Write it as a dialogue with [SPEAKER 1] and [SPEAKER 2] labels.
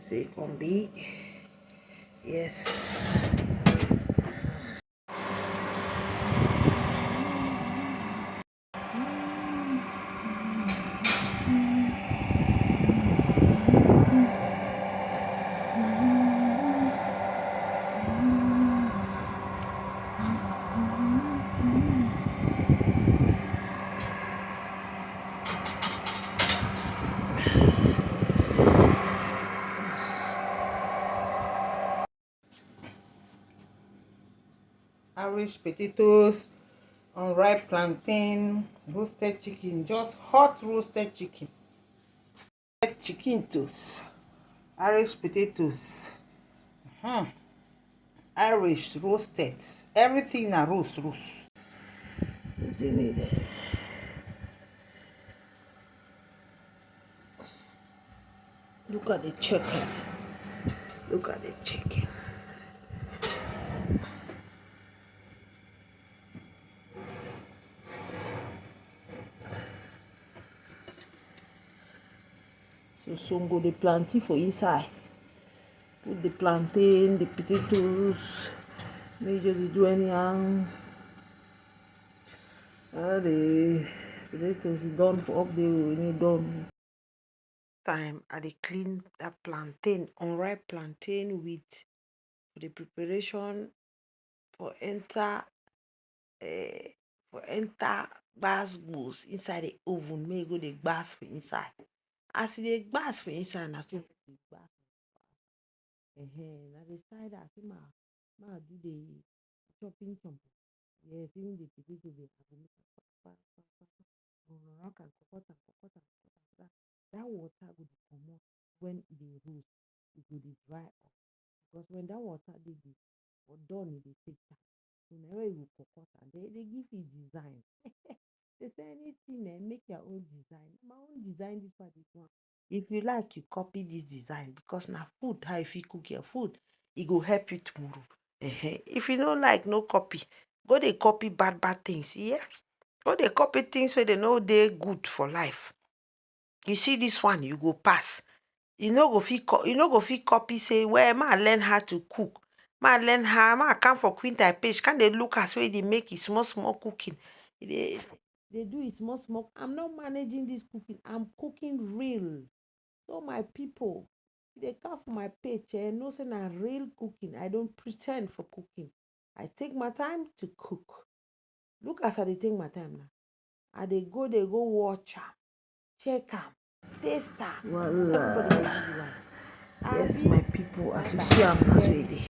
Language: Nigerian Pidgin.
[SPEAKER 1] say it can be. Yes. Irish potatoes, unripe plantain, roasted chicken, just hot roasted chicken. Chicken toast, Irish potatoes, Irish roasted, everything na roast. What's in it? Look at the chicken. Look at the chicken. So go the plantain for inside. Put the plantain, the potatoes. Make just do anyhow. The potatoes done for up there. We need done. Time I dey clean that plantain, unripe plantain with the preparation for enter gbas inside the oven. Make go the gbas for inside. As the gbas for inside, na so the gbas. Na the side that ma do the chopping. Yes, even the potato dey rock and cut. That water go dey comot when e dey roast. E go dey dry up because when that water dey for done, e dey take time. So na where you go cut am. They give you design. They say anything make your own design. My own design this one is one. If you like, you copy this design because na food. How if you cook your food, it go help you tomorrow. If you don't like, no copy. Go dey copy bad things. Yeah, go dey copy things where they know they good for life. You see this one, you go pass. You no go fit copy say, well, ma learn how to cook. Ma learn how, ma come for quintal page. Can they look as way they make it small cooking? They do it small. I'm not managing this cooking. I'm cooking real. So my people, they come for my page. No say na real cooking. I don't pretend for cooking. I take my time to cook. Look as I take my time now. I they go watch am, check am, taste am. Everybody dey do one. Yes, my people, as you see am, that's what it is.